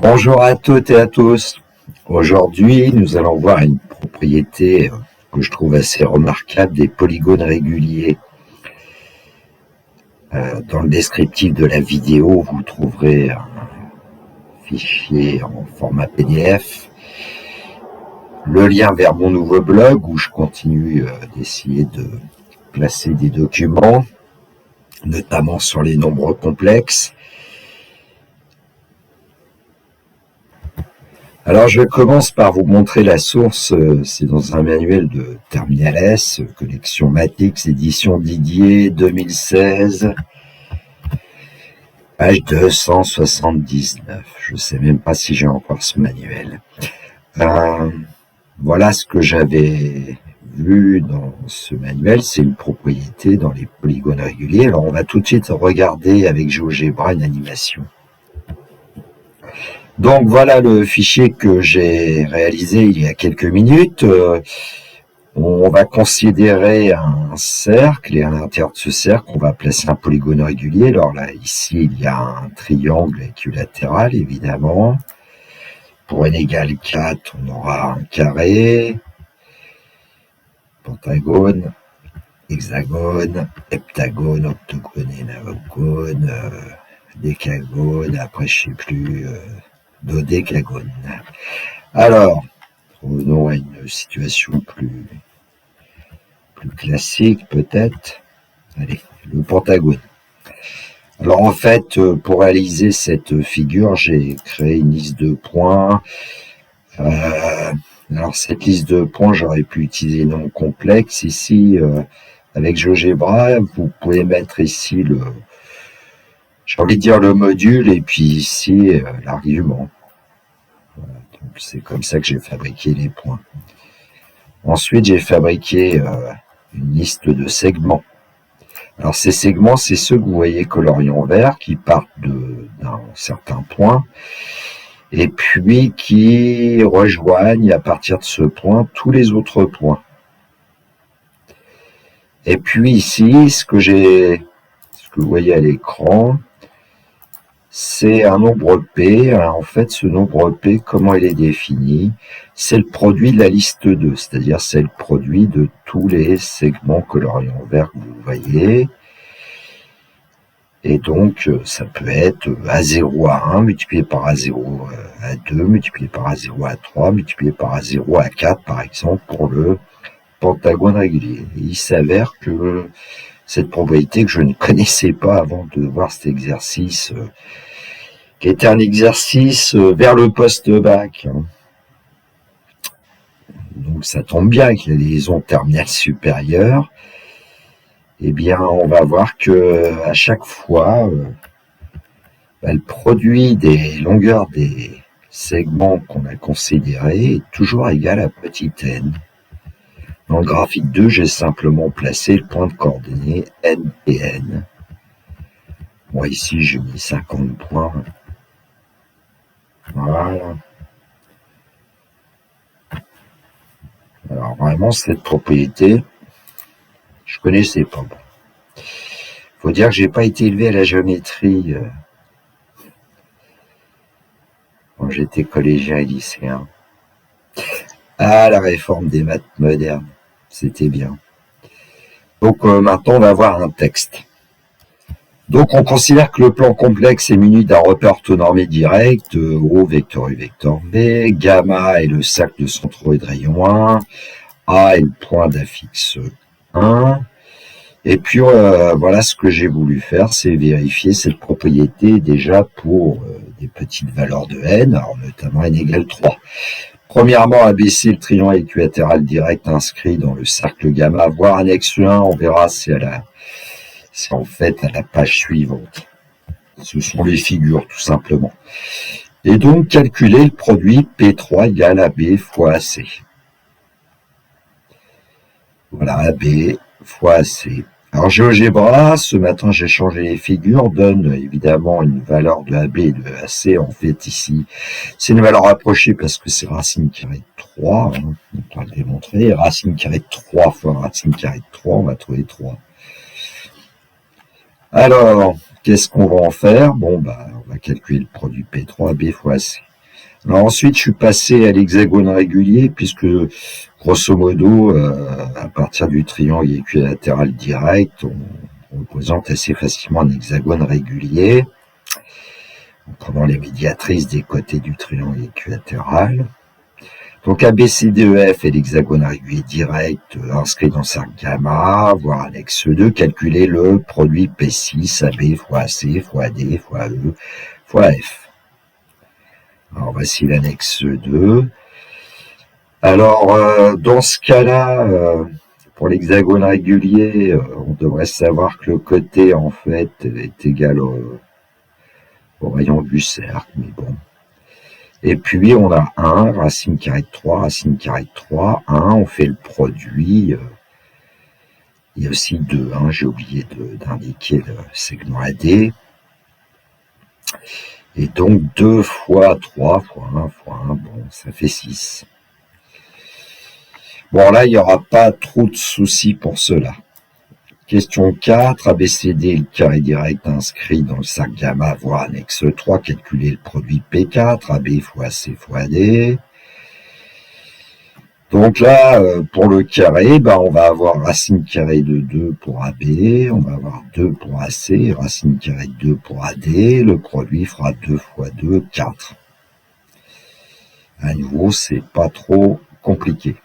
Bonjour à toutes et à tous. Aujourd'hui, nous allons voir une propriété que je trouve assez remarquable des polygones réguliers. Dans le descriptif de la vidéo, vous trouverez un fichier en format PDF, le lien vers mon nouveau blog où je continue d'essayer de placer des documents, notamment sur les nombres complexes. Alors je commence par vous montrer la source, c'est dans un manuel de Terminal S, collection Matix, édition Didier, 2016, page 279, je ne sais même pas si j'ai encore ce manuel. Voilà ce que j'avais vu dans ce manuel, c'est une propriété dans les polygones réguliers. Alors on va tout de suite regarder avec GeoGebra une animation. Donc voilà le fichier que j'ai réalisé il y a quelques minutes. On va considérer un cercle et à l'intérieur de ce cercle, on va placer un polygone régulier. Alors là, ici, il y a un triangle équilatéral, évidemment. Pour n égale 4, on aura un carré, pentagone, hexagone, heptagone, octogone, énagone, décagone, après je sais plus... dodécagone. Alors, revenons à une situation plus classique peut-être. Allez, le pentagone. Alors en fait, pour réaliser cette figure, j'ai créé une liste de points. Alors cette liste de points, j'aurais pu utiliser nom complexe. Ici, avec GeoGebra, vous pouvez mettre ici le... J'ai envie de dire le module et puis ici l'argument. Voilà, donc c'est comme ça que j'ai fabriqué les points. Ensuite, j'ai fabriqué une liste de segments. Alors ces segments, c'est ceux que vous voyez coloriés en vert, qui partent d'un certain point et puis qui rejoignent à partir de ce point tous les autres points. Et puis ici, ce que vous voyez à l'écran, c'est un nombre P. En fait, ce nombre P, comment il est défini? C'est le produit de la liste 2, c'est-à-dire c'est le produit de tous les segments coloriés en vert que vous voyez. Et donc, ça peut être A0 à 1 multiplié par A0 à 2, multiplié par A0 à 3, multiplié par A0 à 4, par exemple, pour le pentagone régulier. Et il s'avère que cette propriété que je ne connaissais pas avant de voir cet exercice, qui était un exercice vers le post-bac. Donc ça tombe bien avec la liaison terminale supérieure. Eh bien, on va voir que à chaque fois, le produit des longueurs des segments qu'on a considérés est toujours égal à petit n. Dans le graphique 2, j'ai simplement placé le point de coordonnées n et n. Moi, ici, j'ai mis 50 points. Voilà. Alors, vraiment, cette propriété, je connaissais pas. Faut dire que j'ai pas été élevé à la géométrie quand j'étais collégien et lycéen. Ah, la réforme des maths modernes, c'était bien. Donc maintenant, on va voir un texte. Donc on considère que le plan complexe est muni d'un repère orthonormé direct, O vecteur U vecteur V, gamma est le cercle de centroïde de rayon 1, A est le point d'affixe 1, et puis voilà ce que j'ai voulu faire, c'est vérifier cette propriété déjà pour des petites valeurs de n, alors notamment n égale 3. Premièrement, abaisser le triangle équilatéral direct inscrit dans le cercle gamma, voire annexe 1, on verra c'est en fait à la page suivante. Ce sont les figures tout simplement. Et donc calculer le produit P3 égale AB fois AC. Voilà, AB fois AC. Alors GeoGebra, ce matin j'ai changé les figures, donne évidemment une valeur de AB et de AC. En fait ici, c'est une valeur approchée parce que c'est racine carrée de 3. On va le démontrer. Racine carrée de 3 fois racine carrée de 3, on va trouver 3. Alors, qu'est-ce qu'on va en faire? Bon, on va calculer le produit P3 AB fois AC. Alors ensuite, je suis passé à l'hexagone régulier, puisque, grosso modo, à partir du triangle équilatéral direct, on représente assez facilement un hexagone régulier, en prenant les médiatrices des côtés du triangle équilatéral. Donc ABCDEF est l'hexagone régulier direct inscrit dans le cercle gamma, voire annexe 2, calculer le produit P6 AB fois AC fois AD fois E fois F. Alors voici l'annexe 2. Alors dans ce cas-là, pour l'hexagone régulier, on devrait savoir que le côté en fait est égal au rayon du cercle, mais bon. Et puis on a 1, racine carrée de 3, racine carrée de 3, 1, on fait le produit. Il y a aussi 2, hein, j'ai oublié d'indiquer le segment AD. Et donc 2 fois 3 fois 1 fois 1, bon, ça fait 6. Bon, là, il n'y aura pas trop de soucis pour cela. Question 4, ABCD, le carré direct inscrit dans le cercle gamma, voire annexe 3, calculer le produit P4, AB fois C fois AD. Donc là, pour le carré, on va avoir racine carrée de 2 pour AB, on va avoir 2 pour AC, racine carrée de 2 pour AD, le produit fera 2 fois 2, 4. À nouveau, c'est pas trop compliqué.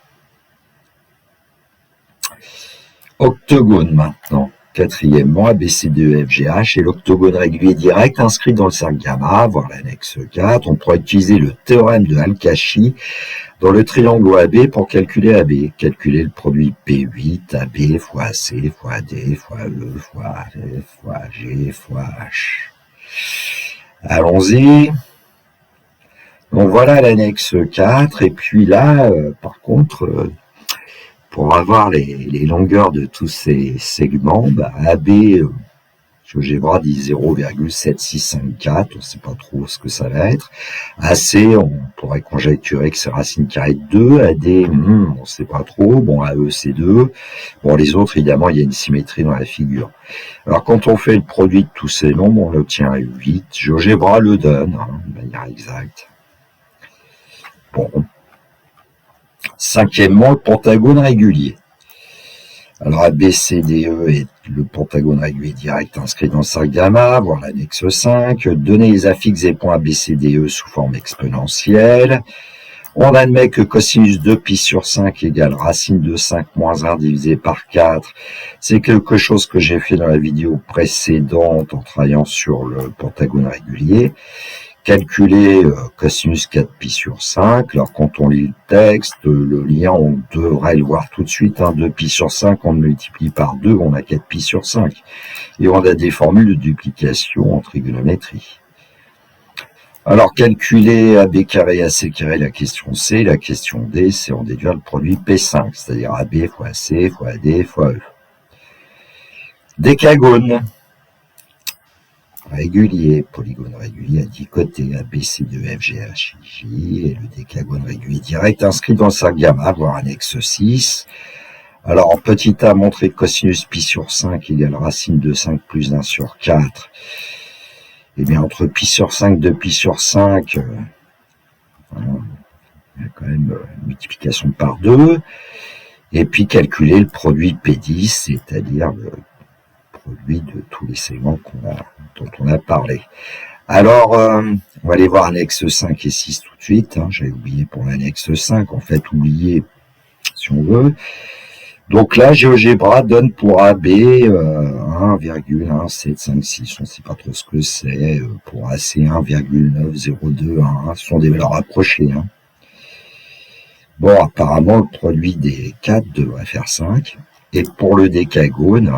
Octogone maintenant. Quatrièmement, ABCDEFGH et l'octogone régulier direct inscrit dans le cercle gamma, voire l'annexe 4. On pourra utiliser le théorème de Al-Kashi dans le triangle OAB pour calculer AB. Calculer le produit P8, AB fois AC fois AD fois E fois F fois G fois H. Allons-y. Donc voilà l'annexe 4. Et puis là, par contre, pour avoir les longueurs de tous ces segments, AB, GeoGebra dit 0,7654, on ne sait pas trop ce que ça va être. AC, on pourrait conjecturer que c'est racine carrée de 2. AD, on ne sait pas trop. Bon, AE, c'est 2. Bon, les autres, évidemment, il y a une symétrie dans la figure. Alors, quand on fait le produit de tous ces nombres, on obtient 8. GeoGebra le donne, de manière exacte. Bon. Cinquièmement, le pentagone régulier. Alors ABCDE est le pentagone régulier direct inscrit dans le cercle gamma, voire l'annexe 5. Donner les affixes et points ABCDE sous forme exponentielle. On admet que cosinus de pi sur 5 égale racine de 5 moins 1 divisé par 4. C'est quelque chose que j'ai fait dans la vidéo précédente en travaillant sur le pentagone régulier. Calculer cosinus 4pi sur 5. Alors quand on lit le texte, le lien, on devrait le voir tout de suite. 2pi sur 5, on le multiplie par 2, on a 4pi sur 5. Et on a des formules de duplication en trigonométrie. Alors calculer AB carré, AC carré, la question C. La question D, c'est en déduire le produit P5, c'est-à-dire AB fois AC fois AD fois E. Décagone. Régulier, polygone régulier à 10 côtés, ABCDEFGHIJ, et le décagone régulier direct inscrit dans le cercle gamma, voire annexe 6. Alors, petit a, montrer que cosinus pi sur 5 égale racine de 5 plus 1 sur 4. Eh bien, entre pi sur 5, 2 pi sur 5, il y a quand même une multiplication par 2. Et puis, calculer le produit P10, c'est-à-dire le produit de tous les segments dont on a parlé. Alors, on va aller voir annexe 5 et 6 tout de suite. J'avais oublié pour l'annexe 5, en fait, oublié si on veut. Donc là, GeoGebra donne pour AB 1,1756, on ne sait pas trop ce que c'est. Pour AC 1,9021, ce sont des valeurs approchées. Bon, apparemment, le produit des 4 devrait faire 5. Et pour le décagone,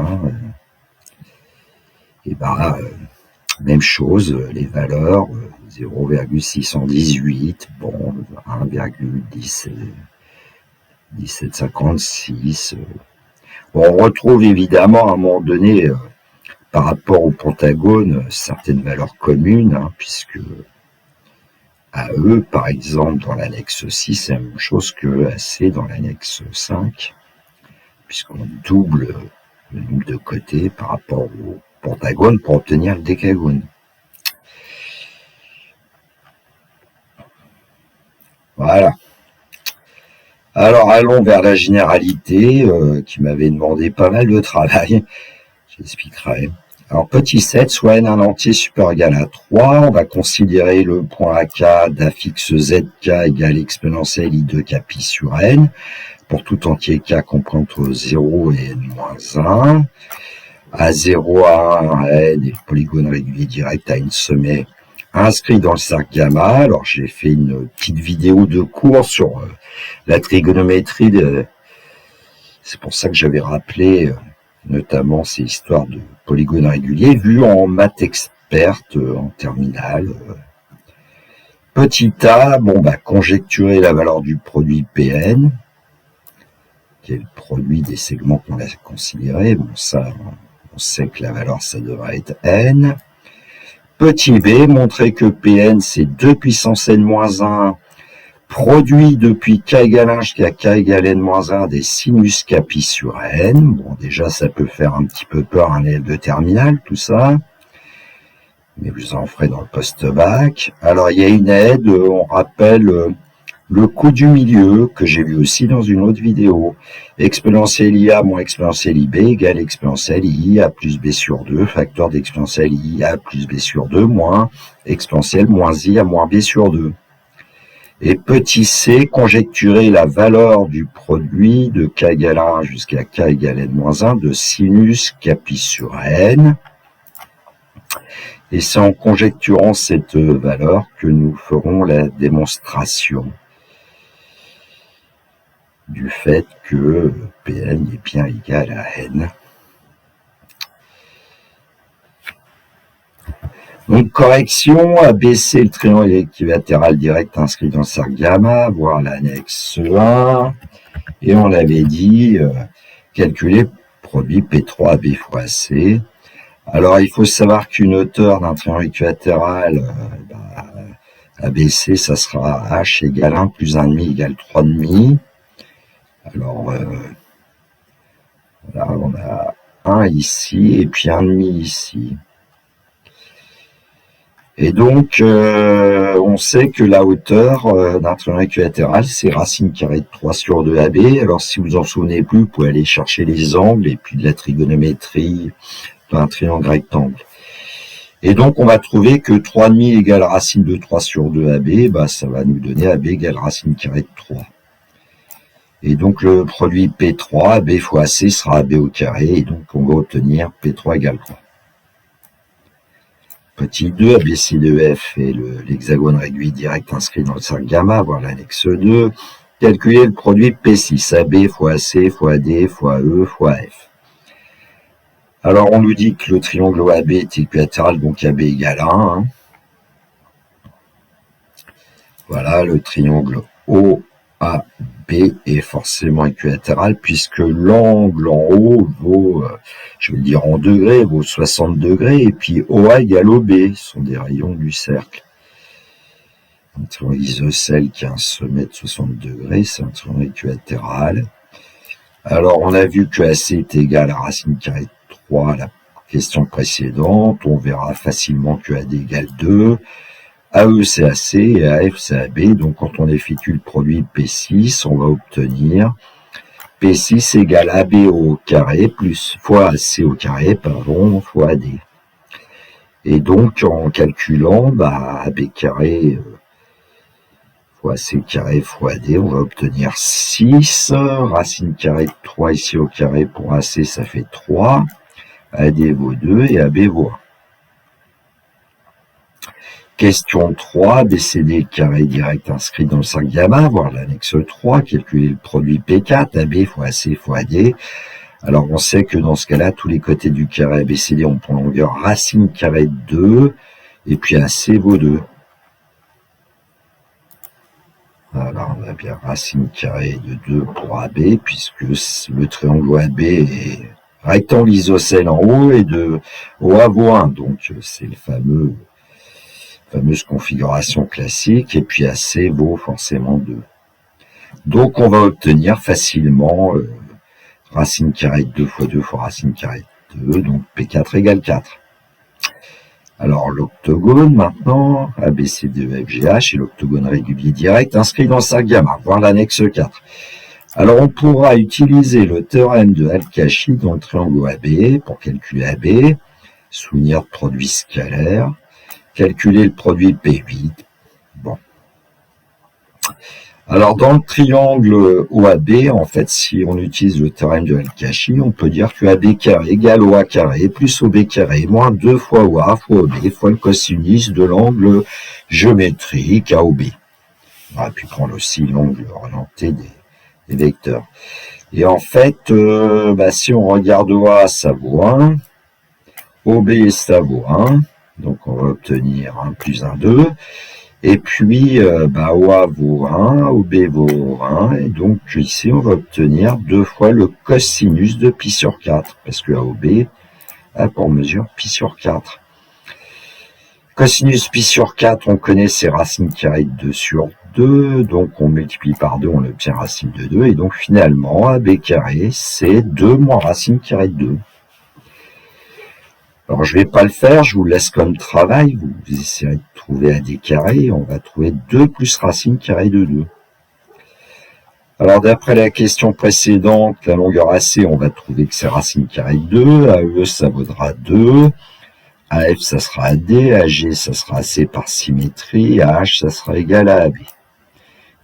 même chose, les valeurs, 0,618, bon, 1,1756. Bon, on retrouve évidemment à un moment donné, par rapport au pentagone, certaines valeurs communes, puisque AE, par exemple, dans l'annexe 6, c'est la même chose que AC dans l'annexe 5, puisqu'on double le nombre de côtés par rapport au pentagone pour obtenir le décagone. Voilà. Alors, allons vers la généralité, qui m'avait demandé pas mal de travail. J'expliquerai. Alors, petit 7, soit n un entier supérieur égal à 3, on va considérer le point AK d'affixe zk égale exponentielle i de k pi sur n, pour tout entier k compris entre 0 et n-1. À 0 à 1, n est le polygone régulier direct à n sommet inscrit dans le cercle gamma. Alors, j'ai fait une petite vidéo de cours sur la trigonométrie. C'est pour ça que j'avais rappelé notamment ces histoires de polygones réguliers vues en maths experte en terminale. Petit a, conjecturer la valeur du produit Pn, qui est le produit des segments qu'on a considérés. Bon, ça, on sait que la valeur, ça devrait être n. Petit b, montrer que Pn, c'est 2 puissance n-1 produit depuis k égale 1 jusqu'à k égale n-1 des sinus k pi sur n. Bon, déjà, ça peut faire un petit peu peur à un élève de terminale, tout ça. Mais vous en ferez dans le post-bac. Alors, il y a une aide, on rappelle le coût du milieu, que j'ai vu aussi dans une autre vidéo. Exponentielle IA moins exponentielle IB égale exponentielle IA plus B sur 2, facteur d'exponentielle IA plus B sur 2 moins exponentielle moins IA moins B sur 2. Et petit c, conjecturer la valeur du produit de k égale 1 jusqu'à k égale n-1 de sinus k pi sur n. Et c'est en conjecturant cette valeur que nous ferons la démonstration du fait que Pn est bien égal à n. Donc, correction, ABC, le triangle équilatéral direct inscrit dans le cercle gamma, voir l'annexe 1. Et on avait dit, calculer le produit P3AB fois C. Alors, il faut savoir qu'une hauteur d'un triangle équilatéral, ABC, ça sera H égale 1 plus 1,5 égale 3,5. Alors, voilà, on a 1 ici et puis 1,5 ici. Et donc, on sait que la hauteur d'un triangle équilatéral, c'est racine carrée de 3 sur 2 AB. Alors, si vous en souvenez plus, vous pouvez aller chercher les angles et puis de la trigonométrie d'un triangle rectangle. Et donc, on va trouver que 3,5 égale racine de 3 sur 2 AB, ça va nous donner AB égale racine carrée de 3. Et donc, le produit P3, AB fois AC sera AB au carré, et donc on va obtenir P3 égale 3. Petit 2, ABC de F est l'hexagone régulier direct inscrit dans le cercle gamma, voir l'annexe 2. Calculer le produit P6, AB fois AC fois AD fois E fois F. Alors, on nous dit que le triangle OAB est équilatéral, donc AB égale 1. Voilà, le triangle OAB est forcément équilatéral, puisque l'angle en haut vaut, je vais le dire en degrés, vaut 60 degrés, et puis OA égale OB, ce sont des rayons du cercle. Un triangle isocèle qui a un sommet de 60 degrés, c'est un triangle équilatéral. Alors, on a vu que AC est égal à racine carrée de 3 à la question précédente. On verra facilement que AD égale 2. AE c'est AC et AF c'est AB. Donc, quand on effectue le produit P6, on va obtenir P6 égale AB au carré plus fois AC au carré, pardon, fois AD. Et donc, en calculant, AB carré fois C carré fois AD, on va obtenir 6. Racine carrée de 3 ici au carré pour AC, ça fait 3. AD vaut 2 et AB vaut 1. Question 3, BCD carré direct inscrit dans le cercle gamma, voir l'annexe 3, calculer le produit P4, AB fois AC fois AD. Alors on sait que dans ce cas-là, tous les côtés du carré ABCD ont pour longueur racine carrée de 2, et puis AC vaut 2. Alors on a bien racine carrée de 2 pour AB, puisque le triangle AB est rectangle isocèle en haut et de OA vaut 1, donc c'est le fameuse configuration classique, et puis AC vaut forcément 2. Donc on va obtenir facilement racine carrée de 2 fois 2 fois racine carrée de 2, donc P4 égale 4. Alors l'octogone maintenant, ABCDEFGH, et l'octogone régulier direct inscrit dans le cercle gamma, voir l'annexe 4. Alors on pourra utiliser le théorème de Al-Kashi dans le triangle OAB pour calculer AB, souvenir de produit scalaire, calculer le produit P8. Bon. Alors dans le triangle OAB, en fait, si on utilise le théorème de Al-Kashi, on peut dire que AB carré égale OA carré plus OB carré moins 2 fois OA fois OB fois le cosinus de l'angle géométrique AOB. On aurait pu prendre aussi l'angle orienté des vecteurs. Et en fait, si on regarde OA, ça vaut 1, OB, ça vaut 1, donc on va obtenir 1 plus 1, 2. Et puis, OA vaut 1, OB vaut 1, et donc ici, on va obtenir 2 fois le cosinus de pi sur 4, parce que AOB a pour mesure pi sur 4. Cosinus pi sur 4, on connaît ses racines carrées de 2 sur 2, donc on multiplie par 2, on obtient racine de 2, et donc finalement, AB carré, c'est 2 moins racine carrée de 2. Alors, je vais pas le faire, je vous laisse comme travail, vous essayerez de trouver AD carré, on va trouver 2 plus racine carrée de 2. Alors, d'après la question précédente, la longueur AC, on va trouver que c'est racine carrée de 2, AE, ça vaudra 2, AF, ça sera AD, AG, ça sera AC par symétrie, AH, ça sera égal à AB.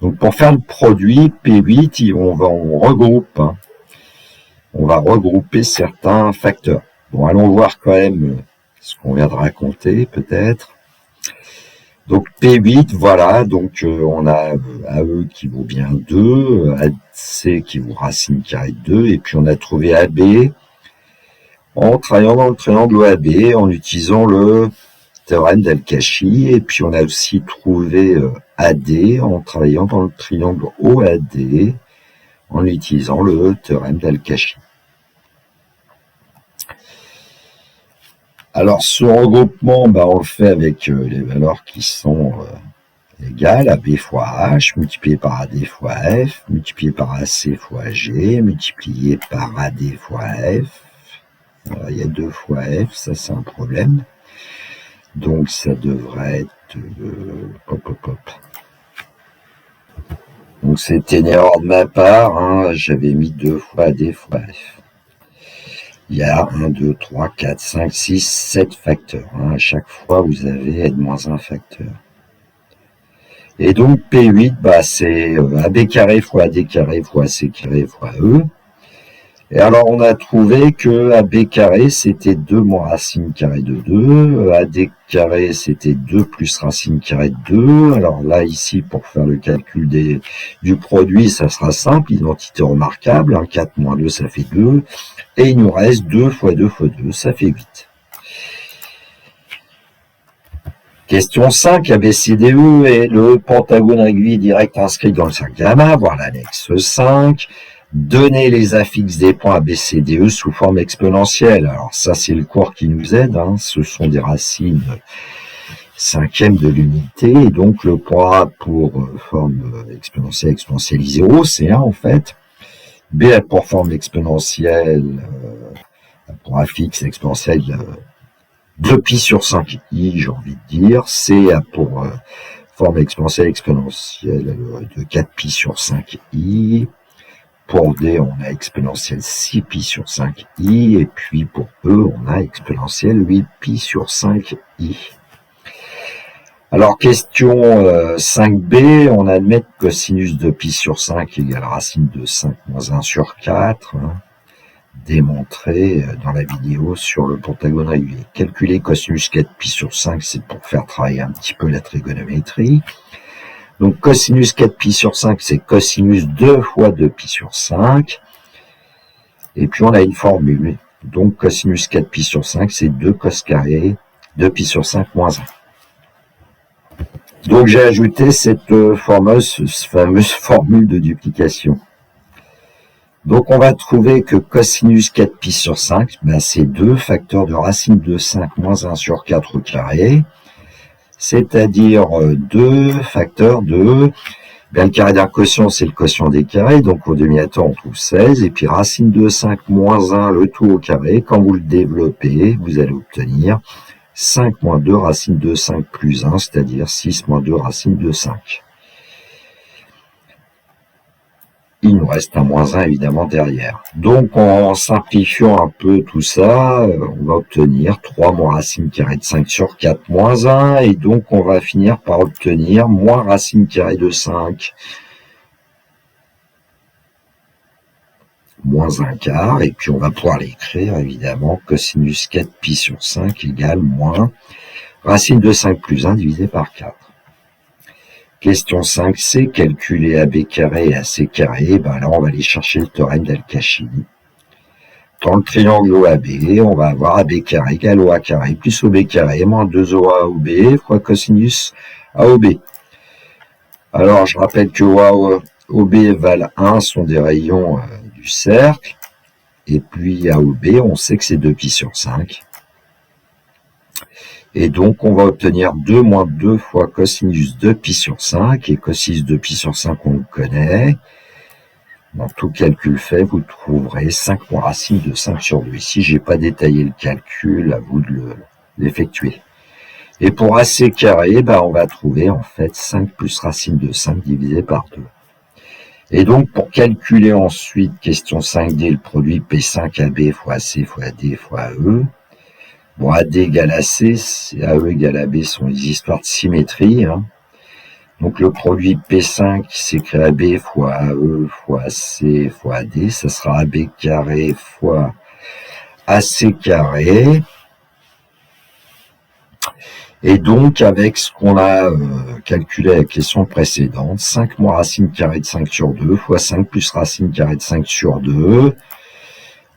Donc, pour faire le produit P8, on regroupe, on va regrouper certains facteurs. Bon, allons voir quand même ce qu'on vient de raconter, peut-être. Donc, P8, voilà, donc on a AE qui vaut bien 2, AC qui vaut racine carrée de 2, et puis on a trouvé AB en travaillant dans le triangle OAB, en utilisant le théorème d'Al-Kashi, et puis on a aussi trouvé AD en travaillant dans le triangle OAD, en utilisant le théorème d'Al-Kashi. Alors, ce regroupement, on le fait avec les valeurs qui sont égales à B fois H, multiplié par AD fois F, multiplié par AC fois G, multiplié par AD fois F. Alors, il y a 2 fois F, ça c'est un problème. Donc, ça devrait être... Donc, c'était une erreur de ma part, j'avais mis 2 fois AD fois F. Il y a 1, 2, 3, 4, 5, 6, 7 facteurs. À chaque fois, vous avez N-1 facteur. Et donc, P8, c'est AB carré fois AD carré fois AC carré fois E. Et alors, on a trouvé que AB carré, c'était 2 moins racine carrée de 2. AD carré, c'était 2 plus racine carrée de 2. Alors là, ici, pour faire le calcul du produit, ça sera simple, identité remarquable. 4 moins 2, ça fait 2. Et il nous reste 2 fois 2 fois 2, ça fait 8. Question 5, ABCDE est le pentagone régulier direct inscrit dans le cercle gamma, voir l'annexe 5. Donner les affixes des points ABCDE sous forme exponentielle. Alors ça, c'est le cours qui nous aide. Ce sont des racines cinquièmes de l'unité. Et donc, le point A pour forme exponentielle, exponentielle 0, c'est 1 en fait. B a pour forme exponentielle, pour affixe exponentielle 2pi sur 5i, j'ai envie de dire. C a pour forme exponentielle de 4pi sur 5i. Pour D, on a exponentielle 6pi sur 5i. Et puis pour E, on a exponentielle 8pi sur 5i. Alors, question 5b, on admet que cosinus de pi sur 5 égale racine de 5 moins 1 sur 4, démontré dans la vidéo sur le pentagone régulier. Calculer cosinus 4pi sur 5, c'est pour faire travailler un petit peu la trigonométrie. Donc, cosinus 4pi sur 5, c'est cosinus 2 fois 2pi sur 5. Et puis, on a une formule. Donc, cosinus 4pi sur 5, c'est 2 cos carré 2pi sur 5 moins 1. Donc, j'ai ajouté cette fameuse formule de duplication. Donc, on va trouver que cosinus 4pi sur 5, c'est 2 facteurs de racine de 5 moins 1 sur 4 au carré, c'est-à-dire 2 facteurs de... le carré d'un quotient, c'est le quotient des carrés, donc au demi-temps, on trouve 16, et puis racine de 5 moins 1, le tout au carré. Quand vous le développez, vous allez obtenir 5 moins 2 racine de 5 plus 1, c'est-à-dire 6 moins 2 racine de 5. Il nous reste un moins 1 évidemment derrière. Donc en simplifiant un peu tout ça, on va obtenir 3 moins racine carrée de 5 sur 4 moins 1, et donc on va finir par obtenir moins racine carrée de 5 moins 1 quart, et puis on va pouvoir l'écrire évidemment, cosinus 4pi sur 5 égale moins racine de 5 plus 1 divisé par 4. Question 5c, calculer AB carré et AC carré. Ben là, on va aller chercher le théorème d'Al-Kashi. Dans le triangle OAB, on va avoir AB carré égale OA carré plus OB carré moins 2OA OB fois cosinus AOB. Alors, je rappelle que OA OB valent 1 sont des rayons du cercle. Et puis AOB, on sait que c'est 2pi sur 5. Et donc, on va obtenir 2 moins 2 fois cosinus 2pi sur 5. Et cosinus 2pi sur 5, on le connaît. Dans tout calcul fait, vous trouverez 5 moins racine de 5 sur 2. Ici, j'ai pas détaillé le calcul, à vous de l'effectuer. Et pour AC carré, ben, on va trouver en fait 5 plus racine de 5 divisé par 2. Et donc, pour calculer ensuite, question 5D, le produit P5AB fois AC fois AD fois AE, bon, AD égale AC, AE égale AB sont des histoires de symétrie. Hein. Donc le produit P5 s'écrit AB fois AE fois AC fois AD, ça sera AB carré fois AC carré. Et donc avec ce qu'on a calculé à la question précédente, 5 moins racine carrée de 5 sur 2 fois 5 plus racine carrée de 5 sur 2,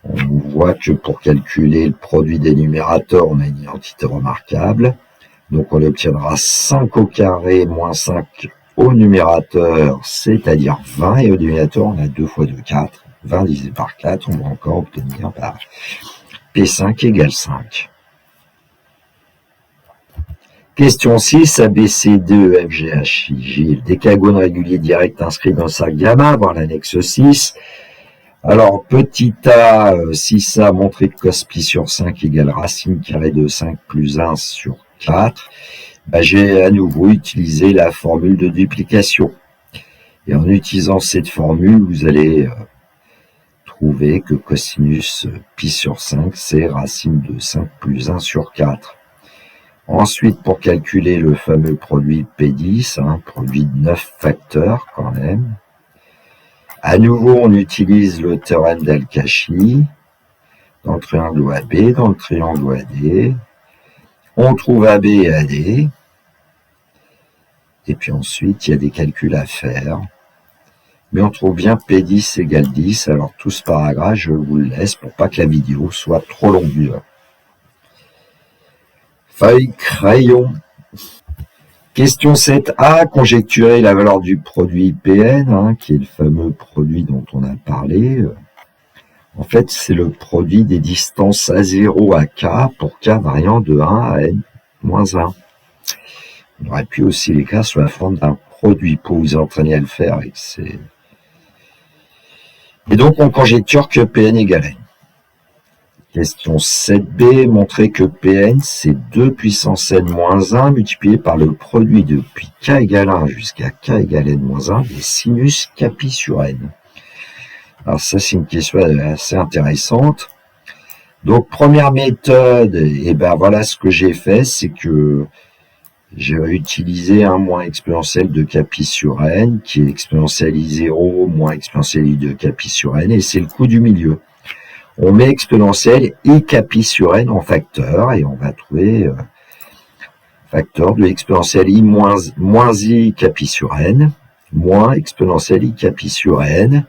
on voit que pour calculer le produit des numérateurs, on a une identité remarquable. Donc on obtiendra 5 au carré moins 5 au numérateur, c'est-à-dire 20. Et au dénominateur, on a 2 fois 2, 4. 20 divisé par 4, on va encore obtenir par P5 égale 5. Question 6, ABCD, FGHIJ, le décagone régulier direct inscrit dans le cercle gamma, voir l'annexe 6. Alors, petit a, 6a, montrer que cos pi sur 5 égale racine carrée de 5 plus 1 sur 4. Ben, j'ai à nouveau utilisé la formule de duplication. Et en utilisant cette formule, vous allez trouver que cosinus pi sur 5, c'est racine de 5 plus 1 sur 4. Ensuite, pour calculer le fameux produit P10, produit de 9 facteurs quand même, à nouveau, on utilise le théorème d'Al-Kashi dans le triangle OAB, dans le triangle OAD. On trouve AB et AD. Et puis ensuite, il y a des calculs à faire. Mais on trouve bien P10 égale 10. Alors, tout ce paragraphe, je vous le laisse pour pas que la vidéo soit trop longue. Feuille, crayon. Question 7a, conjecturer la valeur du produit Pn, qui est le fameux produit dont on a parlé. En fait, c'est le produit des distances A0 à K pour K variant de 1 à N moins 1. On aurait pu aussi l'écrire sous la forme d'un produit pour vous entraîner à le faire. Et donc, on conjecture que Pn égale N. Question 7b, montrer que Pn, c'est 2 puissance n moins 1 multiplié par le produit depuis k égale 1 jusqu'à k égale n moins 1 des sinus kpi sur n. Alors ça, c'est une question assez intéressante. Donc, première méthode, et ben voilà ce que j'ai fait, c'est que j'ai utilisé un moins exponentiel de kpi sur n, qui est exponentiel i0 moins exponentiel i de kpi sur n, et c'est le coût du milieu. On met exponentiel i kpi sur n en facteur, et on va trouver facteur de exponentiel i moins i kpi sur n, moins exponentiel i kpi sur n,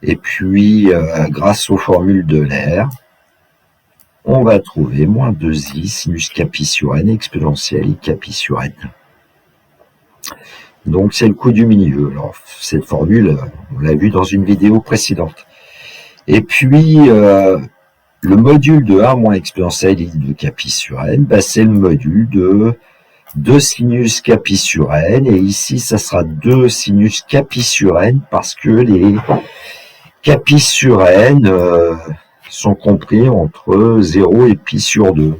et puis grâce aux formules de l'air, on va trouver moins 2i sinus kpi sur n exponentiel i kpi sur n. Donc c'est le coût du milieu. Alors cette formule, on l'a vu dans une vidéo précédente. Et puis, le module de 1 moins exponentiel i de kpi sur n, ben, c'est le module de 2 sinus kpi sur n. Et ici, ça sera 2 sinus kpi sur n parce que les kpi sur n sont compris entre 0 et pi sur 2.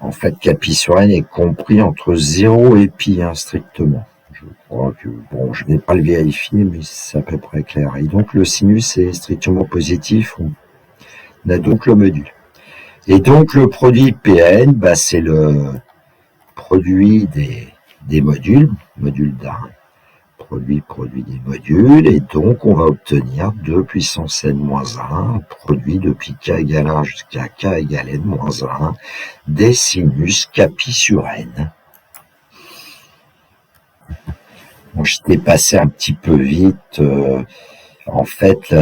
En fait, Capi sur N est compris entre 0 et pi, hein, strictement. Je crois que, bon, je vais pas le vérifier, mais c'est à peu près clair. Et donc, le sinus est strictement positif. On a donc le module. Et donc, le produit Pn, bah, c'est le produit des modules, module d'un, produit des modules, et donc on va obtenir 2 puissance n-1, produit depuis k égale 1 jusqu'à k égale n-1, des sinus Capi sur n. Bon, je t'ai passé un petit peu vite, en fait,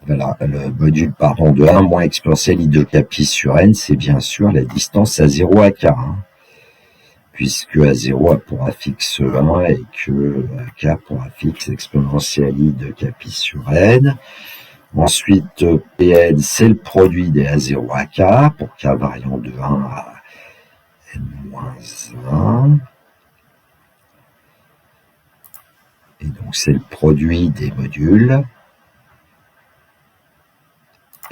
voilà, le module de 1 moins exponentielle i de Capi sur n, c'est bien sûr la distance à 0 à k, hein, puisque à 0 a pour affixe 1 et que k pour affixe exponentielle i de Capi sur n. Ensuite, Pn, c'est le produit des A0 à k, pour k variant de 1 à n-1. Et donc, c'est le produit des modules.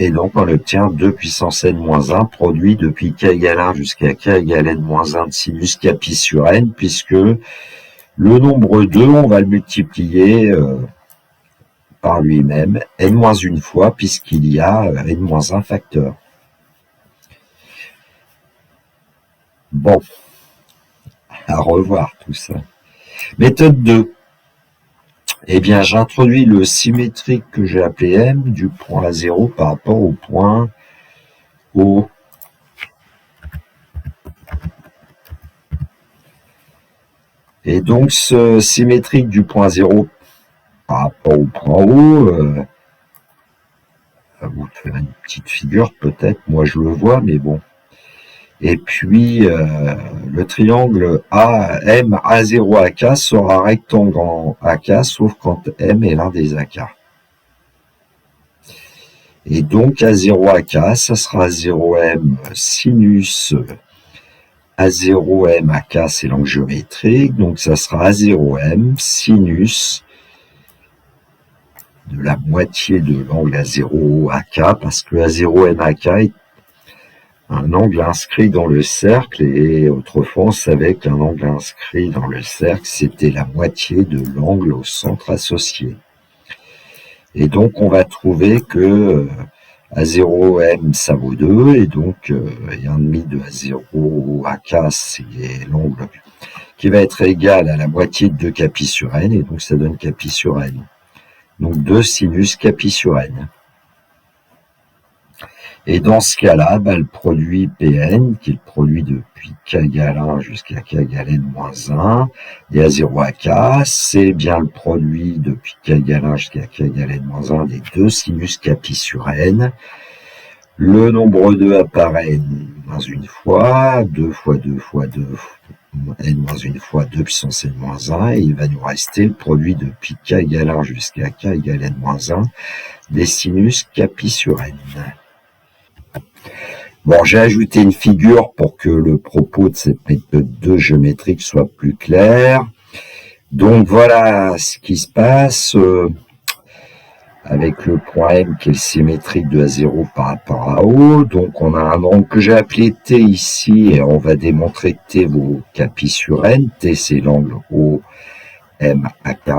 Et donc, on obtient 2 puissance n-1 produit depuis k égale 1 jusqu'à k égale n-1 de sinus Capi sur n, puisque le nombre 2, on va le multiplier par lui-même, n-1 fois, puisqu'il y a n-1 facteur. Bon, à revoir tout ça. Méthode 2. Eh bien, j'introduis le symétrique que j'ai appelé M du point A0 par rapport au point O. Et donc, ce symétrique du point 0 par rapport au point O, à vous de faire une petite figure peut-être, moi je le vois, mais bon. Et puis, le triangle AM A0 AK sera rectangle en AK, sauf quand M est l'un des AK. Et donc, A0 AK, ça sera 0M sinus A0M AK, c'est l'angle géométrique, donc ça sera A0M sinus de la moitié de l'angle A0 AK, parce que A0M AK est un angle inscrit dans le cercle, et autrefois on savait qu'un angle inscrit dans le cercle, c'était la moitié de l'angle au centre associé. Et donc on va trouver que A0M ça vaut 2, et donc 1,5 de A0 AK, c'est l'angle qui va être égal à la moitié de 2 Capi sur n, et donc ça donne Capi sur n. Donc 2 sinus Capi sur n. Et dans ce cas-là, le produit Pn, qui est le produit depuis k égale 1 jusqu'à k égale n-1, et A0 à k, c'est bien le produit depuis k égale 1 jusqu'à k égale n-1 des 2 sinus Capi sur n. Le nombre 2 apparaît n-1 fois, 2 fois 2 fois 2, n-1 fois 2 puissance n-1, et il va nous rester le produit depuis k égale 1 jusqu'à k égale n-1 des sinus Capi sur n. Bon, j'ai ajouté une figure pour que le propos de cette méthode 2 géométrique soit plus clair. Donc voilà ce qui se passe avec le point M qui est le symétrique de A0 par rapport à O. Donc on a un angle que j'ai appelé T ici, et on va démontrer que T vaut Capi sur N. T c'est l'angle OMAK,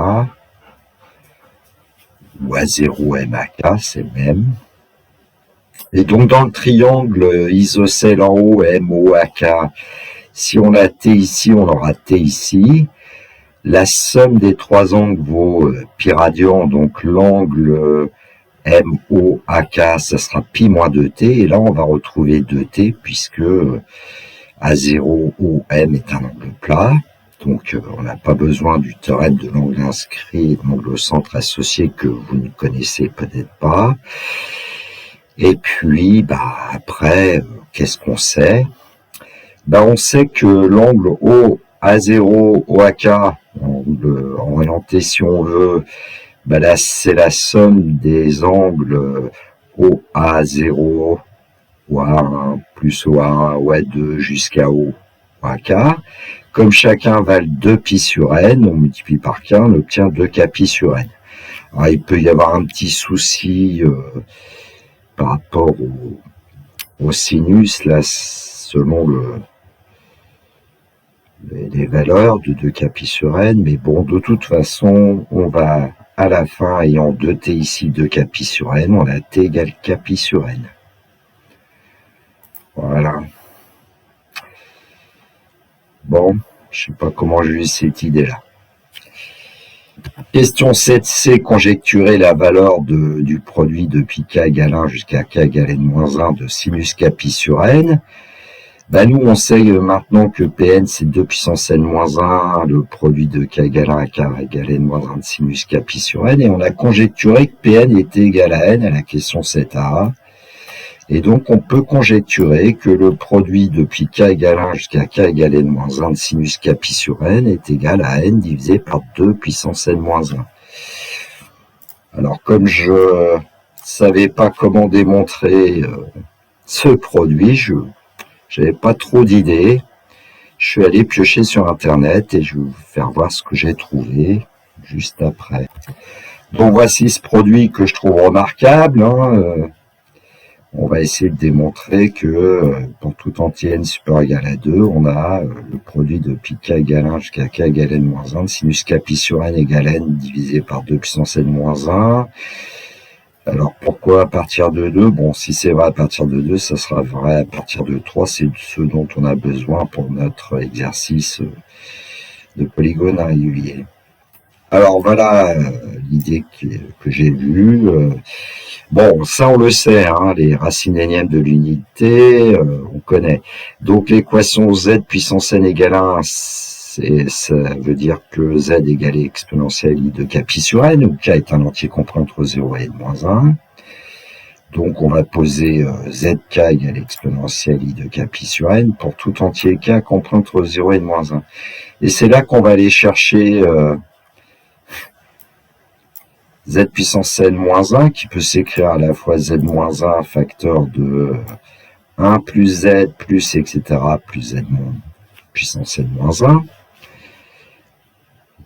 ou A0MAK, c'est le même. Et donc, dans le triangle isocèle en haut, MOAK, si on a T ici, on aura T ici. La somme des trois angles vaut pi radian, donc l'angle MOAK, ça sera pi moins 2T. Et là, on va retrouver 2T, puisque A0OM est un angle plat. Donc, on n'a pas besoin du théorème de l'angle inscrit, de l'angle au centre associé, que vous ne connaissez peut-être pas. Et puis, après, qu'est-ce qu'on sait? On sait que l'angle A0, OAK, en orienté si on veut, là, c'est la somme des angles OA0, OA1 plus OA1, OA2 jusqu'à OAK. Comme chacun valent 2 pi sur n, on multiplie par k, on obtient 2 Capi sur n. Alors, il peut y avoir un petit souci par rapport au sinus, là, selon les valeurs de 2k pi sur n, mais bon, de toute façon, on va, à la fin, ayant 2t ici, 2k pi sur n, on a t égale k pi sur n. Voilà. Bon, je sais pas comment j'ai eu cette idée-là. Question 7c, conjecturer la valeur du produit depuis k égale 1 jusqu'à k égale n-1 de sinus k pi sur n. Ben nous, on sait maintenant que Pn, c'est 2 puissance n-1, le produit de k égale 1 à k égale n-1 de sinus k pi sur n, et on a conjecturé que Pn était égal à n à la question 7a. Et donc, on peut conjecturer que le produit depuis k égale 1 jusqu'à k égale n-1 de sinus k pi sur n est égal à n divisé par 2 puissance n-1. Alors, comme je savais pas comment démontrer ce produit, j'avais pas trop d'idées. Je suis allé piocher sur Internet et je vais vous faire voir ce que j'ai trouvé juste après. Donc, voici ce produit que je trouve remarquable. On va essayer de démontrer que pour tout entier n supérieur ou égal à 2, on a le produit depuis k égale 1 jusqu'à k égale n-1 de sinus k pi sur n égale n divisé par 2 puissance n-1. Alors pourquoi à partir de 2? Bon, si c'est vrai à partir de 2, ça sera vrai à partir de 3. C'est ce dont on a besoin pour notre exercice de polygone irrégulier. Alors voilà l'idée que j'ai vue. Bon, ça on le sait, hein, les racines énièmes de l'unité, on connaît. Donc l'équation z puissance n égale 1, ça veut dire que z égale exponentielle i de k pi sur n, où k est un entier compris entre 0 et n-1. Donc on va poser zk égale exponentielle i de k pi sur n pour tout entier k compris entre 0 et n-1. Et c'est là qu'on va aller chercher z puissance n-1, qui peut s'écrire à la fois z-1 facteur de 1 plus z plus etc. plus z puissance n-1.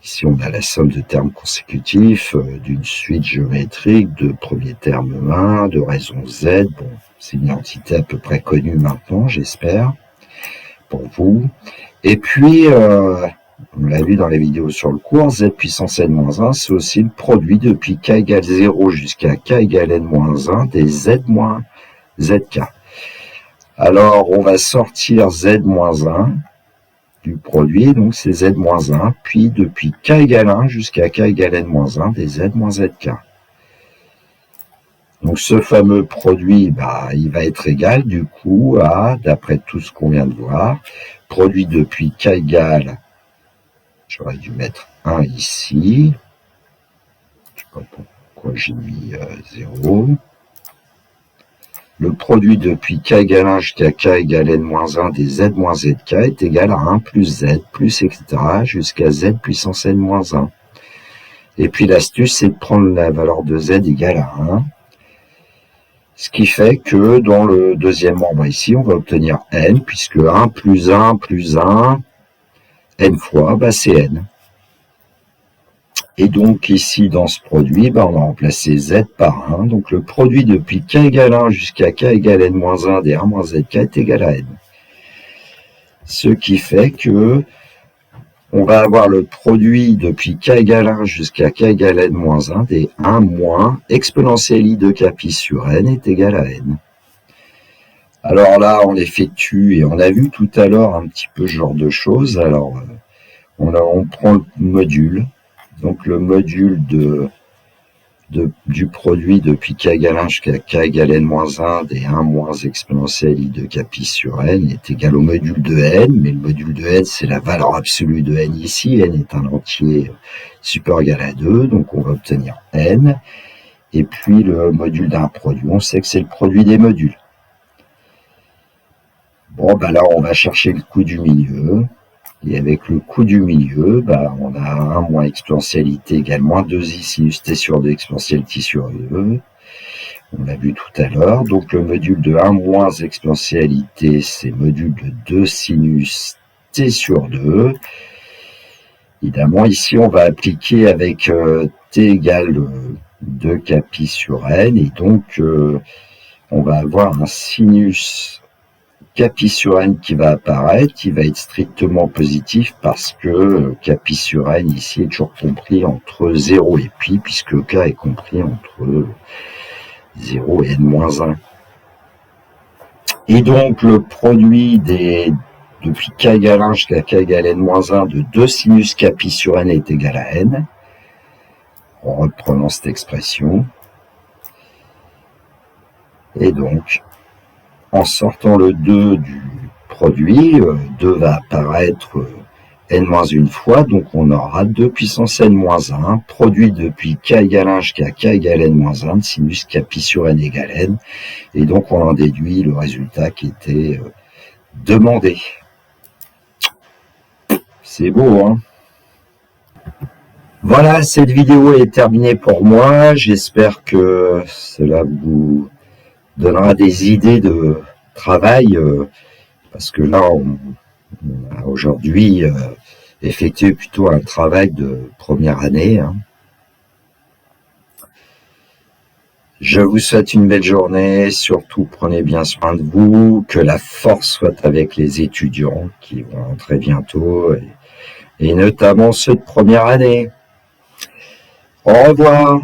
Ici, on a la somme de termes consécutifs d'une suite géométrique de premier terme 1, de raison z. Bon, c'est une entité à peu près connue maintenant, j'espère, pour vous. Et puis, on l'a vu dans les vidéos sur le cours, z puissance n-1, c'est aussi le produit depuis k égale 0 jusqu'à k égale n-1 des z moins zk. Alors, on va sortir z-1 du produit, donc c'est z-1, puis depuis k égale 1 jusqu'à k égale n-1 des z moins zk. Donc ce fameux produit, il va être égal du coup à, d'après tout ce qu'on vient de voir, produit depuis k égale, j'aurais dû mettre 1 ici, je sais pas pourquoi j'ai mis 0. Le produit depuis k égale 1 jusqu'à k égale n-1 des z moins zk est égal à 1 plus z plus etc. jusqu'à z puissance n-1. Et puis l'astuce, c'est de prendre la valeur de z égale à 1. Ce qui fait que dans le deuxième membre ici, on va obtenir n, puisque 1 plus 1 plus 1, n fois, c'est n. Et donc ici, dans ce produit, on va remplacer z par 1. Donc le produit depuis k égale 1 jusqu'à k égale n-1 des 1 moins zk est égal à n. Ce qui fait que on va avoir le produit depuis k égale 1 jusqu'à k égale n-1 des 1 moins exponentielle i de k pi sur n est égal à n. Alors là, on effectue, et on a vu tout à l'heure un petit peu ce genre de choses. Alors, on prend le module. Donc le module du produit depuis k égale 1 jusqu'à k égale n-1 des 1 moins exponentielle i de k pi sur n est égal au module de n, mais le module de n, c'est la valeur absolue de n ici. N est un entier supérieur ou égal à 2, donc on va obtenir n. Et puis le module d'un produit, on sait que c'est le produit des modules. Bon, là, on va chercher le coût du milieu. Et avec le coût du milieu, on a 1 moins exponentialité égale moins 2i sinus t sur 2 exponentielle t sur 2. On l'a vu tout à l'heure. Donc le module de 1 moins exponentialité, c'est module de 2 sinus t sur 2. Évidemment, ici, on va appliquer avec t égale 2k pi sur n. Et donc, on va avoir un sinus Capi sur N qui va apparaître, il va être strictement positif parce que Capi sur N ici est toujours compris entre 0 et pi, puisque K est compris entre 0 et N-1. Et donc le produit depuis K égale 1 jusqu'à K égale N-1 de 2 sinus Capi sur N est égal à N. En reprenant cette expression. Et donc, en sortant le 2 du produit, 2 va apparaître n-1 fois, donc on aura 2 puissance n-1, produit depuis k égale 1 jusqu'à k égale n-1 de sinus Capi sur n égale n, et donc on en déduit le résultat qui était demandé. C'est beau, hein? Voilà, cette vidéo est terminée pour moi. J'espère que cela vous donnera des idées de travail, parce que là, on a aujourd'hui effectué plutôt un travail de première année. Hein. Je vous souhaite une belle journée, surtout prenez bien soin de vous, que la force soit avec les étudiants qui vont entrer bientôt, et notamment ceux de première année. Au revoir.